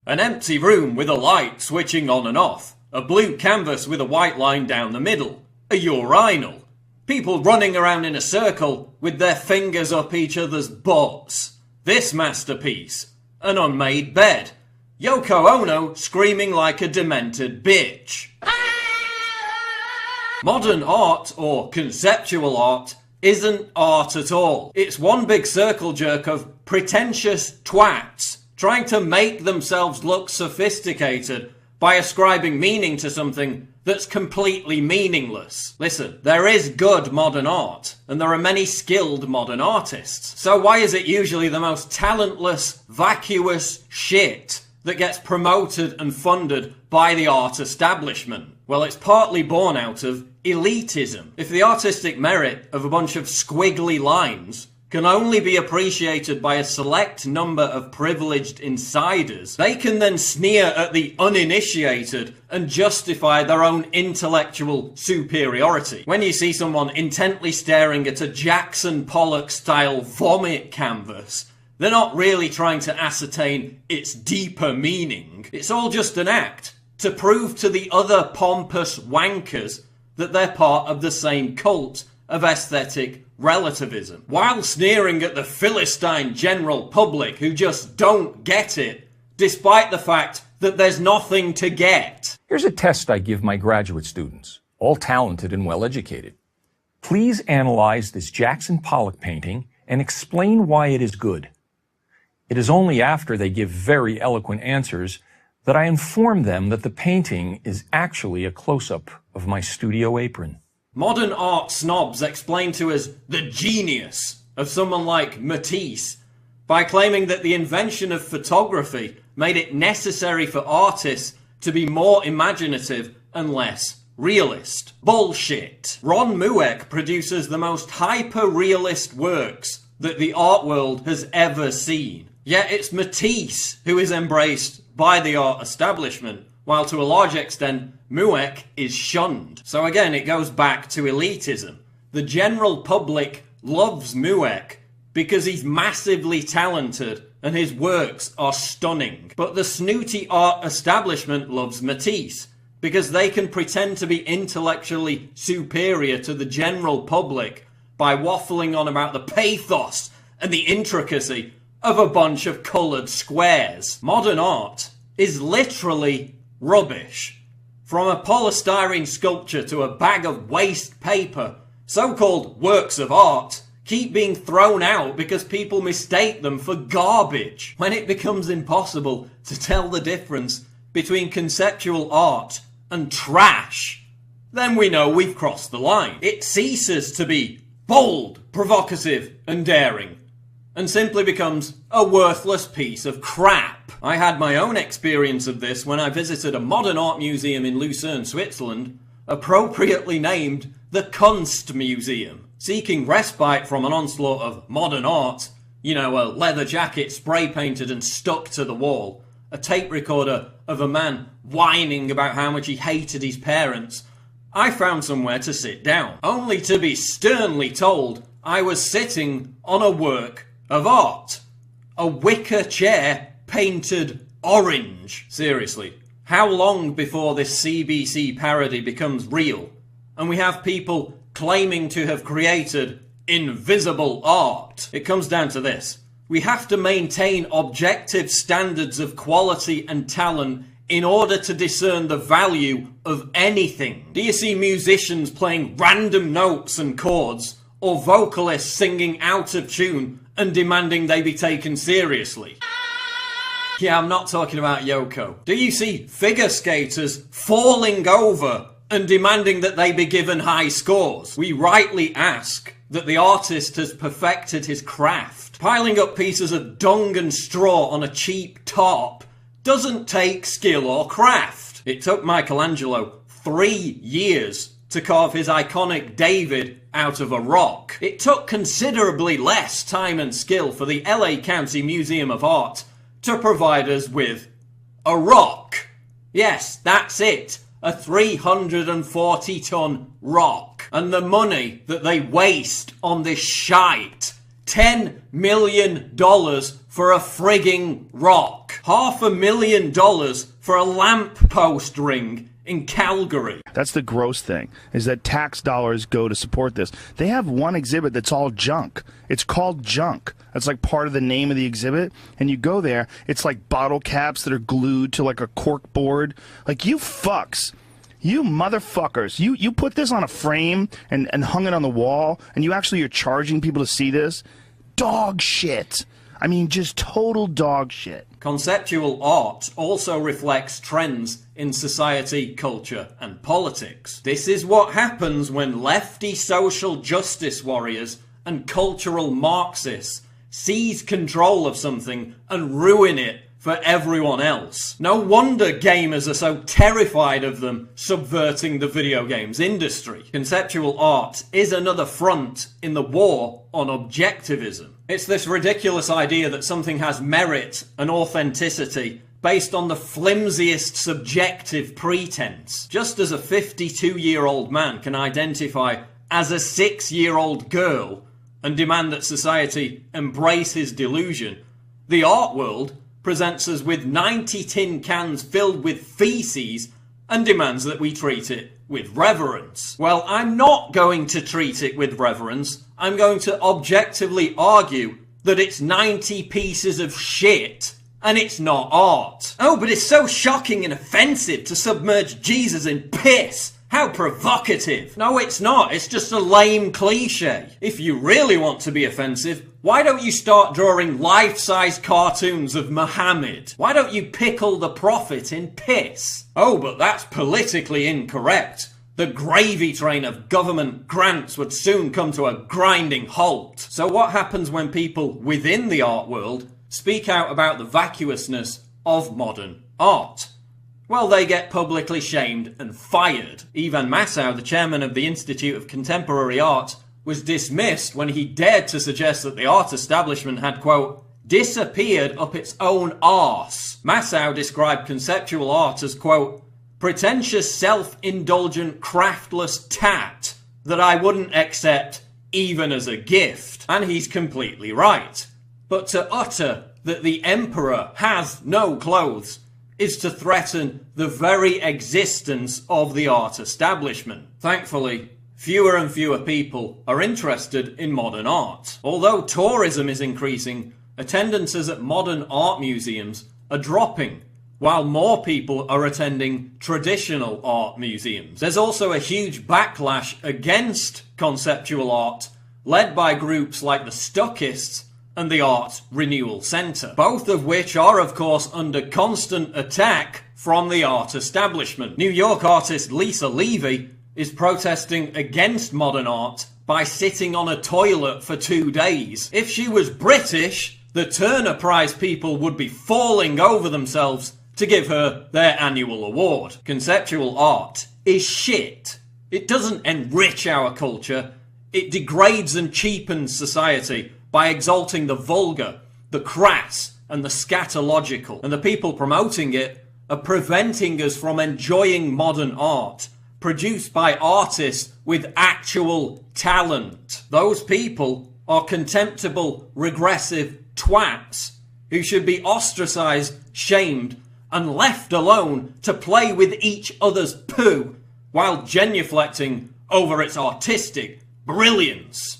An empty room with a light switching on and off. A blue canvas with a white line down the middle. A urinal. People running around in a circle with their fingers up each other's butts. This masterpiece. An unmade bed. Yoko Ono screaming like a demented bitch. Modern art, or conceptual art, isn't art at all. It's one big circle jerk of pretentious twats trying to make themselves look sophisticated by ascribing meaning to something that's completely meaningless. Listen, there is good modern art, and there are many skilled modern artists. So why is it usually the most talentless, vacuous shit that gets promoted and funded by the art establishment? Well, it's partly born out of elitism. If the artistic merit of a bunch of squiggly lines can only be appreciated by a select number of privileged insiders, they can then sneer at the uninitiated and justify their own intellectual superiority. When you see someone intently staring at a Jackson Pollock-style vomit canvas, they're not really trying to ascertain its deeper meaning. It's all just an act to prove to the other pompous wankers that they're part of the same cult of aesthetic relativism, while sneering at the Philistine general public who just don't get it, despite the fact that there's nothing to get. Here's a test I give my graduate students, all talented and well-educated. Please analyze this Jackson Pollock painting and explain why it is good. It is only after they give very eloquent answers that I inform them that the painting is actually a close-up of my studio apron. Modern art snobs explain to us the genius of someone like Matisse by claiming that the invention of photography made it necessary for artists to be more imaginative and less realist. Bullshit. Ron Mueck produces the most hyper-realist works that the art world has ever seen. Yet it's Matisse who is embraced by the art establishment, while to a large extent Mueck is shunned. So again, it goes back to elitism. The general public loves Mueck because he's massively talented and his works are stunning. But the snooty art establishment loves Matisse because they can pretend to be intellectually superior to the general public by waffling on about the pathos and the intricacy of a bunch of coloured squares. Modern art is literally rubbish. From a polystyrene sculpture to a bag of waste paper, so-called works of art keep being thrown out because people mistake them for garbage. When it becomes impossible to tell the difference between conceptual art and trash, then we know we've crossed the line. It ceases to be bold, provocative, and daring, and simply becomes a worthless piece of crap. I had my own experience of this when I visited a modern art museum in Lucerne, Switzerland, appropriately named the Kunst Museum. Seeking respite from an onslaught of modern art, you know, a leather jacket spray painted and stuck to the wall, a tape recorder of a man whining about how much he hated his parents, I found somewhere to sit down, only to be sternly told I was sitting on a work of art. A wicker chair painted orange. Seriously, how long before this CBC parody becomes real and we have people claiming to have created invisible art? It comes down to this. We have to maintain objective standards of quality and talent in order to discern the value of anything. Do you see musicians playing random notes and chords, or vocalists singing out of tune and demanding they be taken seriously? Yeah, I'm not talking about Yoko. Do you see figure skaters falling over and demanding that they be given high scores? We rightly ask that the artist has perfected his craft. Piling up pieces of dung and straw on a cheap top doesn't take skill or craft. It took Michelangelo 3 years to carve his iconic David out of a rock. It took considerably less time and skill for the LA County Museum of Art to provide us with a rock. Yes, that's it. A 340-ton rock. And the money that they waste on this shite. $10 million for a frigging rock. $500,000 for a lamppost ring in Calgary. That's the gross thing, is that tax dollars go to support this. They have one exhibit that's all junk. It's called junk. That's like part of the name of the exhibit. And you go there, it's like bottle caps that are glued to like a cork board. Like, you fucks. You motherfuckers. You put this on a frame and hung it on the wall, and you actually are charging people to see this? Dog shit. I mean, just total dog shit. Conceptual art also reflects trends in society, culture, and politics. This is what happens when lefty social justice warriors and cultural Marxists seize control of something and ruin it for everyone else. No wonder gamers are so terrified of them subverting the video games industry. Conceptual art is another front in the war on objectivism. It's this ridiculous idea that something has merit and authenticity based on the flimsiest subjective pretense. Just as a 52-year-old man can identify as a 6-year-old girl and demand that society embrace his delusion, the art world presents us with 90 tin cans filled with feces and demands that we treat it with reverence. Well, I'm not going to treat it with reverence. I'm going to objectively argue that it's 90 pieces of shit and it's not art. Oh, but it's so shocking and offensive to submerge Jesus in piss. How provocative. No, it's not. It's just a lame cliche. If you really want to be offensive, why don't you start drawing life-size cartoons of Muhammad? Why don't you pickle the prophet in piss? Oh, but that's politically incorrect. The gravy train of government grants would soon come to a grinding halt. So what happens when people within the art world speak out about the vacuousness of modern art? Well, they get publicly shamed and fired. Ivan Massow, the chairman of the Institute of Contemporary Art, was dismissed when he dared to suggest that the art establishment had, quote, disappeared up its own arse. Massow described conceptual art as, quote, pretentious, self-indulgent, craftless tat that I wouldn't accept even as a gift. And he's completely right. But to utter that the emperor has no clothes is to threaten the very existence of the art establishment. Thankfully, fewer and fewer people are interested in modern art. Although tourism is increasing, attendances at modern art museums are dropping, while more people are attending traditional art museums. There's also a huge backlash against conceptual art, led by groups like the Stuckists and the Art Renewal Centre, both of which are, of course, under constant attack from the art establishment. New York artist Lisa Levy is protesting against modern art by sitting on a toilet for 2 days. If she was British, the Turner Prize people would be falling over themselves to give her their annual award. Conceptual art is shit. It doesn't enrich our culture. It degrades and cheapens society by exalting the vulgar, the crass, and the scatological. And the people promoting it are preventing us from enjoying modern art, produced by artists with actual talent. Those people are contemptible, regressive twats who should be ostracized, shamed, and left alone to play with each other's poo while genuflecting over its artistic brilliance.